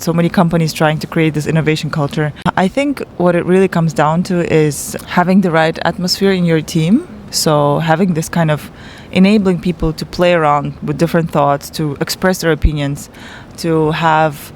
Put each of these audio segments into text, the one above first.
So many companies trying to create this innovation culture. I think what it really comes down to is having the right atmosphere in your team. So having this kind of enabling people to play around with different thoughts, to express their opinions, to have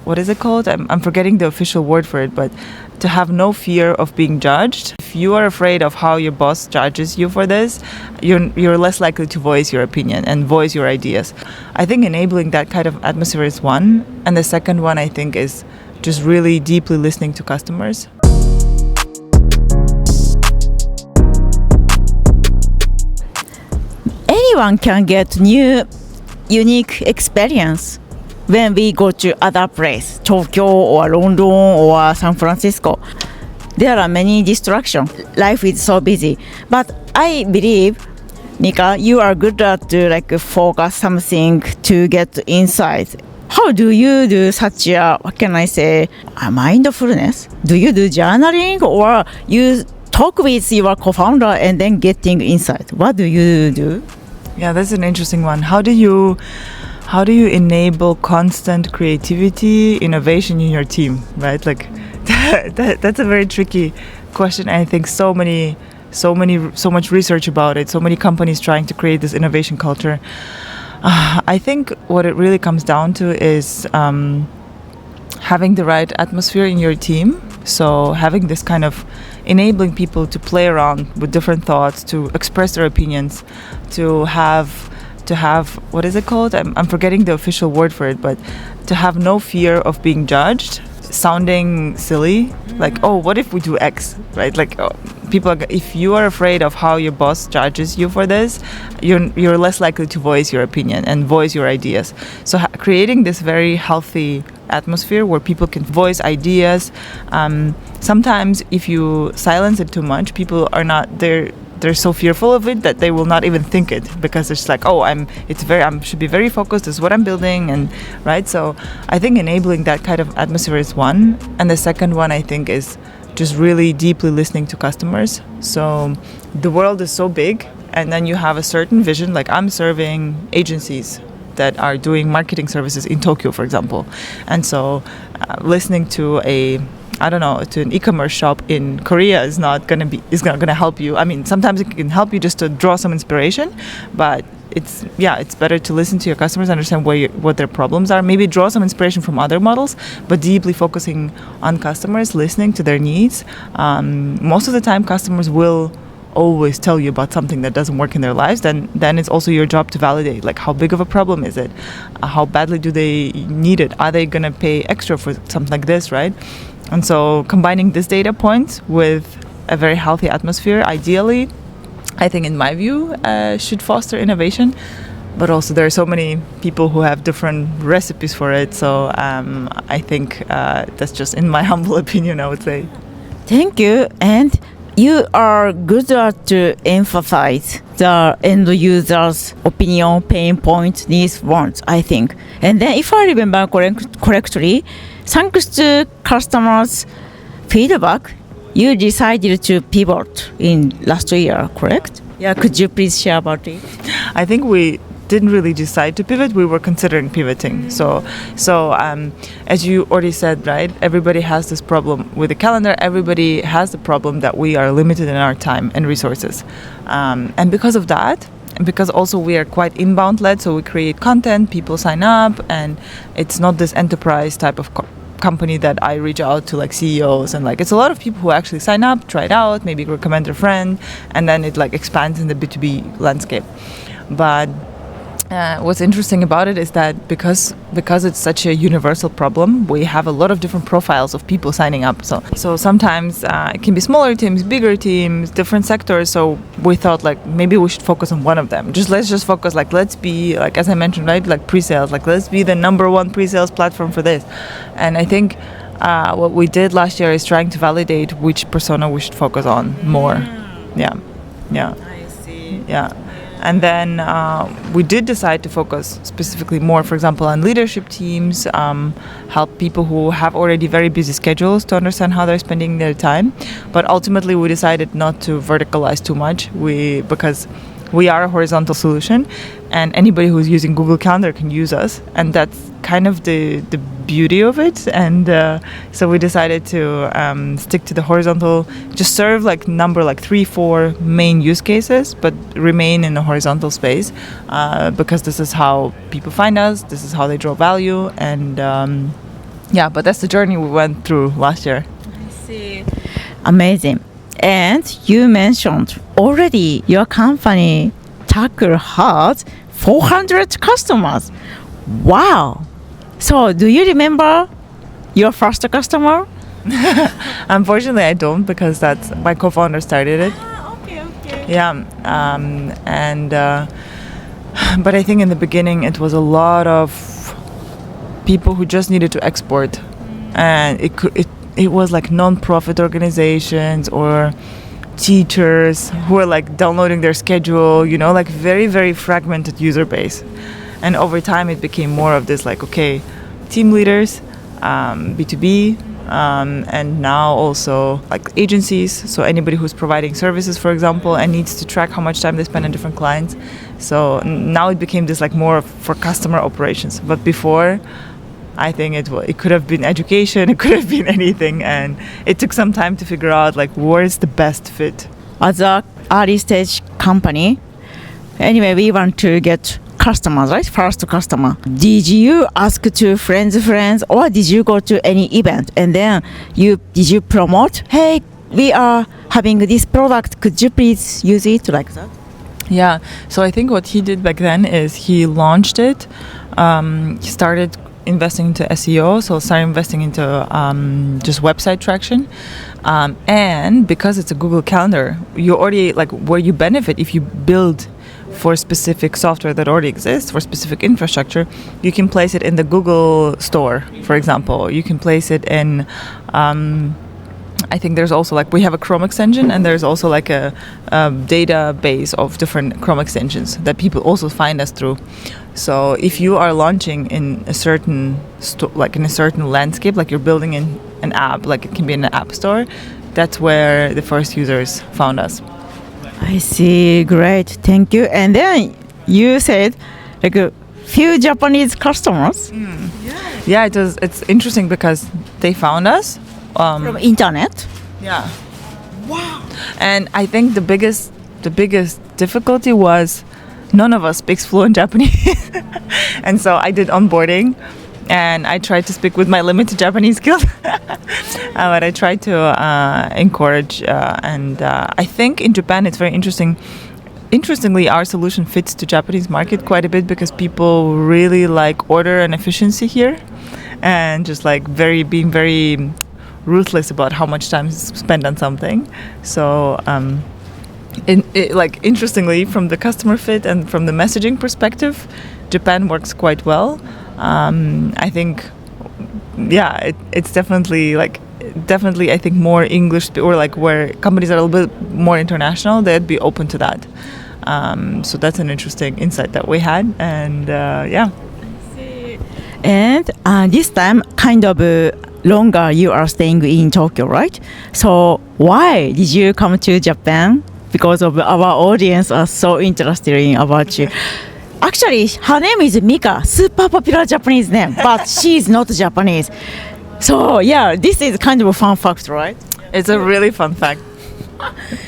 what is it called? I'm forgetting the official word for it, but to have no fear of being judged. If you are afraid of how your boss judges you for this, you're less likely to voice your opinion and voice your ideas. I think enabling that kind of atmosphere is one, and the second one I think is just really deeply listening to customers. Anyone can get new, unique experience when we go to other place, Tokyo or London or San Francisco. There are many distractions. Life is so busy. But I believe, Mika, you are good at focus something to get insight. How do you do such a, a mindfulness? Do you do journaling or you talk with your co-founder and then getting insight? What do you do? Yeah, that's an interesting one. How do you enable constant creativity, innovation in your team, right? That's a very tricky question. I think so much research about it, so many companies trying to create this innovation culture. I think what it really comes down to is having the right atmosphere in your team. So having this kind of enabling people to play around with different thoughts, to express their opinions, to have what is it called? I'm forgetting the official word for it, but to have no fear of being judged, sounding silly, like, oh, what if we do X, right? If you are afraid of how your boss judges you for this, you're less likely to voice your opinion and voice your ideas. So creating this very healthy atmosphere where people can voice ideas. Sometimes if you silence it too much, people are not there. They're so fearful of it that they will not even think it, because it's like, oh, I should be very focused. This is what I'm building, and right. So I think enabling that kind of atmosphere is one, and the second one I think is just really deeply listening to customers. So the world is so big, and then you have a certain vision. Like I'm serving agencies that are doing marketing services in Tokyo, for example, and so listening to to an e-commerce shop in Korea is not gonna help you. I mean, sometimes it can help you just to draw some inspiration, but it's better to listen to your customers, understand what their problems are, maybe draw some inspiration from other models, but deeply focusing on customers, listening to their needs. Most of the time, customers will always tell you about something that doesn't work in their lives. Then it's also your job to validate, like, how big of a problem is it? How badly do they need it? Are they gonna pay extra for something like this, right? And so combining this data points with a very healthy atmosphere, ideally, I think in my view, should foster innovation. But also there are so many people who have different recipes for it. So I think that's just in my humble opinion, I would say. Thank you. And you are good at to emphasize the end user's opinion, pain point, needs, wants, I think. And then if I remember correctly, thanks to customers' feedback, you decided to pivot in last year, correct? Yeah, could you please share about it? I think we didn't really decide to pivot. We were considering pivoting. So as you already said, right, everybody has this problem with the calendar. Everybody has the problem that we are limited in our time and resources. And because of that, and because also we are quite inbound led, so we create content, people sign up, and it's not this enterprise type of company that I reach out to, like CEOs, and like it's a lot of people who actually sign up, try it out, maybe recommend their friend, and then it like expands in the B2B landscape. But what's interesting about it is that because it's such a universal problem, we have a lot of different profiles of people signing up. So sometimes it can be smaller teams, bigger teams, different sectors. So we thought like maybe we should focus on one of them. Let's just focus, like, let's be, like, as I mentioned, right, like pre-sales, like let's be the number one pre-sales platform for this. And I think what we did last year is trying to validate which persona we should focus on more. Yeah. I see. Yeah. And then we did decide to focus specifically more, for example, on leadership teams, help people who have already very busy schedules to understand how they're spending their time. But ultimately, we decided not to verticalize too much, because we are a horizontal solution, and anybody who's using Google Calendar can use us, and that's kind of the beauty of it. And so we decided to stick to the horizontal, just serve like 3-4 main use cases, but remain in the horizontal space, because this is how people find us, this is how they draw value, and yeah, but that's the journey we went through last year. I see. Amazing. And you mentioned already your company tackle has 400 customers. Wow. So do you remember your first customer? Unfortunately, I don't, because that's my co-founder started it. Okay. Yeah, and but I think in the beginning it was a lot of people who just needed to export, and it was like non-profit organizations or teachers who were like downloading their schedule, like very, very fragmented user base. And over time it became more of this like, okay, team leaders, B2B, and now also like agencies, so anybody who's providing services, for example, and needs to track how much time they spend on different clients. So now it became this like more for customer operations. But before, I think it could have been education, it could have been anything, and it took some time to figure out like where's the best fit. As a early stage company, anyway, we want to get customers, right? First customer. Did you ask to friends, or did you go to any event and then did you promote? Hey, we are having this product. Could you please use it like that? Yeah. So I think what he did back then is he launched it. He started investing into SEO, so started investing into just website traction, and because it's a Google Calendar, you already like where you benefit if you build for specific software that already exists for specific infrastructure. You can place it in the Google store, for example. You can place it in I think there's also like we have a Chrome extension, and there's also like a database of different Chrome extensions that people also find us through. So if you are launching in a certain in a certain landscape, like you're building in an app, like it can be in an app store, that's where the first users found us. I see. Great. Thank you. And then you said like a few Japanese customers. Yeah, it's interesting because they found us From internet. Yeah. Wow. And I think the biggest difficulty was none of us speaks fluent Japanese. And so I did onboarding, and I tried to speak with my limited Japanese skills. But I tried to encourage, and I think in Japan it's very interesting. Interestingly, our solution fits the Japanese market quite a bit because people really like order and efficiency here, and just like being very ruthless about how much time is spent on something. So interestingly, from the customer fit and from the messaging perspective, Japan works quite well. I think, yeah, it's definitely I think more English, or like where companies are a little bit more international, they'd be open to that. So that's an interesting insight that we had, and yeah. And this time, kind of longer you are staying in Tokyo, right? So why did you come to Japan? Because of our audience are so interested in about you. Actually, her name is Mika, super popular Japanese name, but she is not Japanese. So yeah, this is kind of a fun fact, right? It's a really fun fact.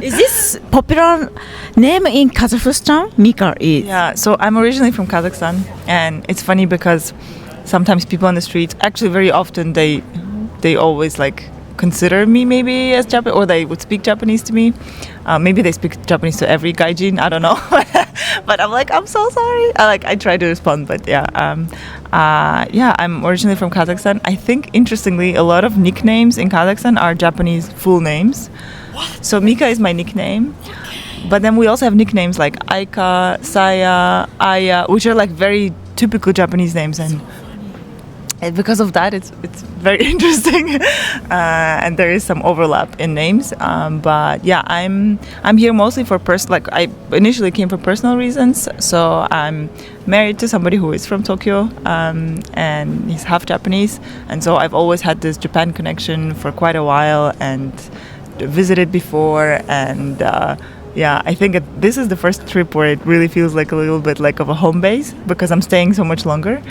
Is this popular name in Kazakhstan? Mika is. Yeah, so I'm originally from Kazakhstan, and it's funny because sometimes people on the streets, actually very often they always like consider me maybe as Japanese, or they would speak Japanese to me. Maybe they speak Japanese to every gaijin, I don't know. But I'm like, I'm so sorry. I try to respond, but yeah. I'm originally from Kazakhstan. I think interestingly, a lot of nicknames in Kazakhstan are Japanese full names. What? So Mika is my nickname. But then we also have nicknames like Aika, Saya, Aya, which are like very typical Japanese names, and because of that, it's very interesting, and there is some overlap in names. But yeah, I'm here mostly for I initially came for personal reasons. So I'm married to somebody who is from Tokyo, and he's half Japanese, and so I've always had this Japan connection for quite a while, and visited before, and yeah, I think this is the first trip where it really feels like a little bit like of a home base because I'm staying so much longer,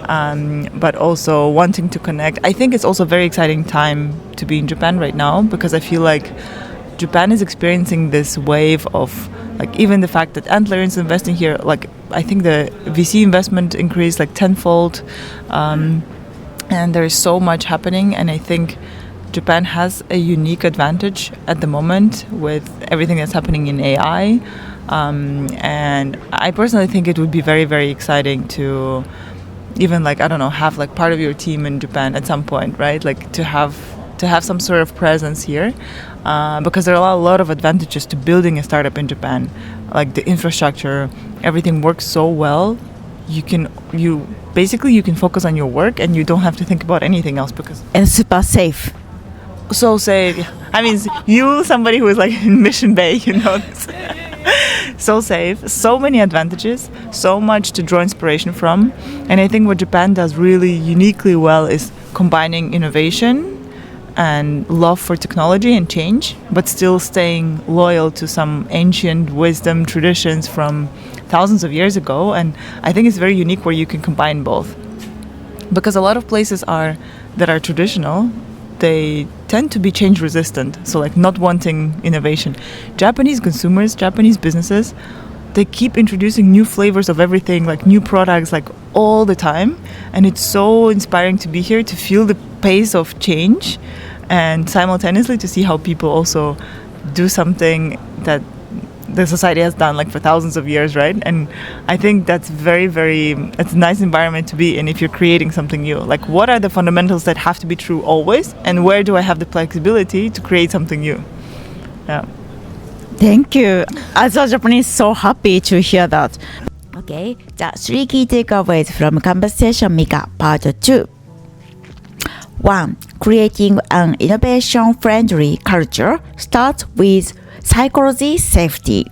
but also wanting to connect. I think it's also a very exciting time to be in Japan right now because I feel like Japan is experiencing this wave of like even the fact that Antler is investing here. Like I think the VC investment increased like tenfold, and there is so much happening. And I think Japan has a unique advantage at the moment with everything that's happening in AI. And I personally think it would be very, very exciting to even like, I don't know, have like part of your team in Japan at some point, right? Like to have some sort of presence here, because there are a lot of advantages to building a startup in Japan. Like the infrastructure, everything works so well. You can focus on your work and you don't have to think about anything else because And super safe. so safe. I mean, you, somebody who is like in Mission Bay, you know, so safe, so many advantages, so much to draw inspiration from. And I think what Japan does really uniquely well is combining innovation and love for technology and change, but still staying loyal to some ancient wisdom traditions from thousands of years ago. And I think it's very unique where you can combine both, because a lot of places that are traditional, they tend to be change resistant, so like not wanting innovation. Japanese consumers, Japanese businesses, they keep introducing new flavors of everything, like new products, like all the time. And it's so inspiring to be here, to feel the pace of change and simultaneously to see how people also do something that the society has done like for thousands of years, right? And I think that's it's a nice environment to be in if you're creating something new. Like what are the fundamentals that have to be true always, and where do I have the flexibility to create something new? Yeah. Thank you. As a Japanese, so happy to hear that. Okay, the 3 key takeaways from conversation Mika part 2. 1. Creating an innovation-friendly culture starts with psychology safety.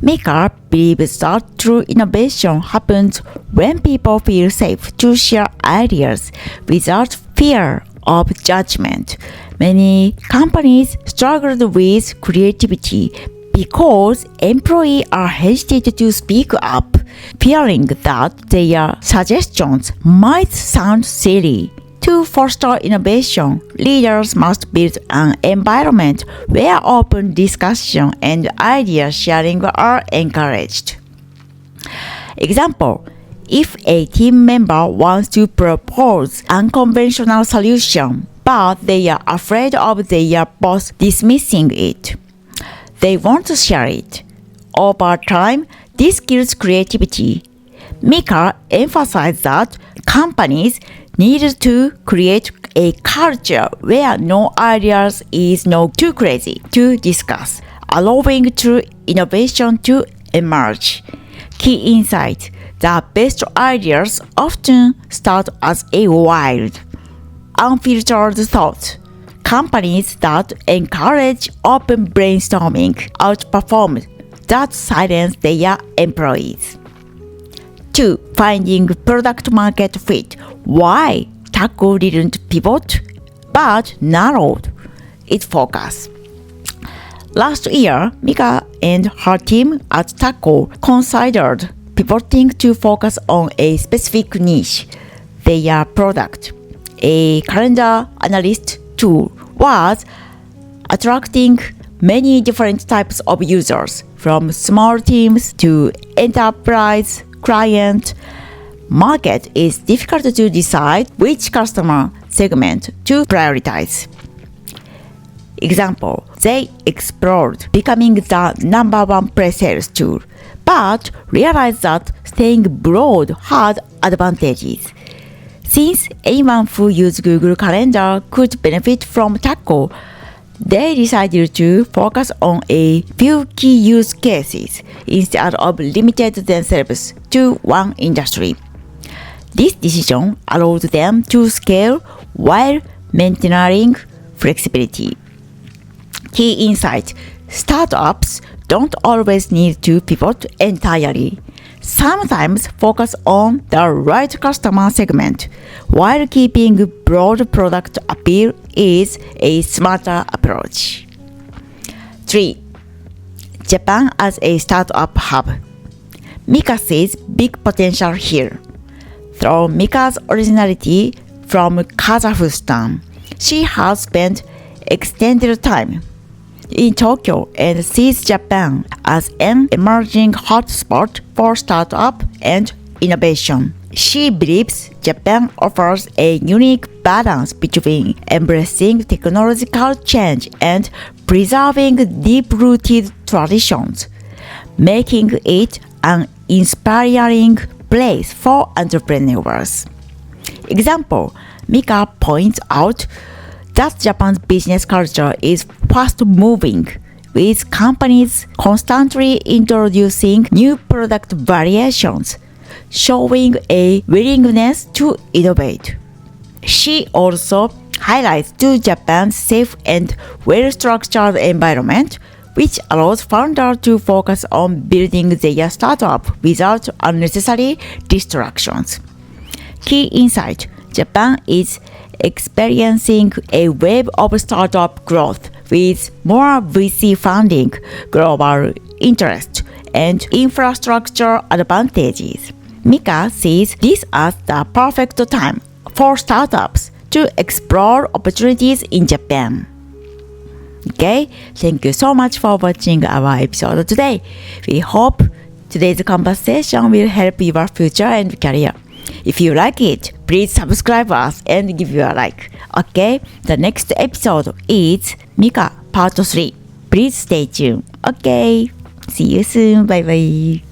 Mika believes that true innovation happens when people feel safe to share ideas without fear of judgment. Many companies struggle with creativity because employees are hesitant to speak up, fearing that their suggestions might sound silly. To foster innovation, leaders must build an environment where open discussion and idea sharing are encouraged. Example: if a team member wants to propose unconventional solution, but they are afraid of their boss dismissing it, they want to share it. Over time, this kills creativity. Mika emphasized that companies needed to create a culture where no ideas is too crazy to discuss, allowing true innovation to emerge. Key insight: the best ideas often start as a wild, unfiltered thought. Companies that encourage open brainstorming outperform that silence their employees. 2. Finding product market fit. Why Taco didn't pivot but narrowed its focus. Last year, Mika and her team at Taco considered pivoting to focus on a specific niche. Their product, a calendar analyst tool, was attracting many different types of users, from small teams to enterprise client. Market is difficult to decide which customer segment to prioritize. Example: they explored becoming the number one pre-sales tool, but realized that staying broad had advantages. Since anyone who used Google Calendar could benefit from Taco, they decided to focus on a few key use cases instead of limiting themselves to one industry. This decision allowed them to scale while maintaining flexibility. Key insight: startups don't always need to pivot entirely. Sometimes focus on the right customer segment while keeping broad product appeal is a smarter approach. 3. Japan as a startup hub. Mika sees big potential here. Through Mika's originality from Kazakhstan, she has spent extended time in Tokyo and sees Japan as an emerging hotspot for startup and innovation. She believes Japan offers a unique balance between embracing technological change and preserving deep-rooted traditions, making it an inspiring place for entrepreneurs. Example, Mika points out that Japan's business culture is fast-moving, with companies constantly introducing new product variations, showing a willingness to innovate. She also highlights to Japan's safe and well-structured environment, which allows founders to focus on building their startup without unnecessary distractions. Key insight: Japan is experiencing a wave of startup growth with more VC funding, global interest, and infrastructure advantages. Mika sees this as the perfect time for startups to explore opportunities in Japan. Okay, thank you so much for watching our episode today. We hope today's conversation will help your future and career. If you like it, please subscribe us and give you a like. Okay, the next episode is Mika Part 3. Please stay tuned. Okay, see you soon. Bye bye.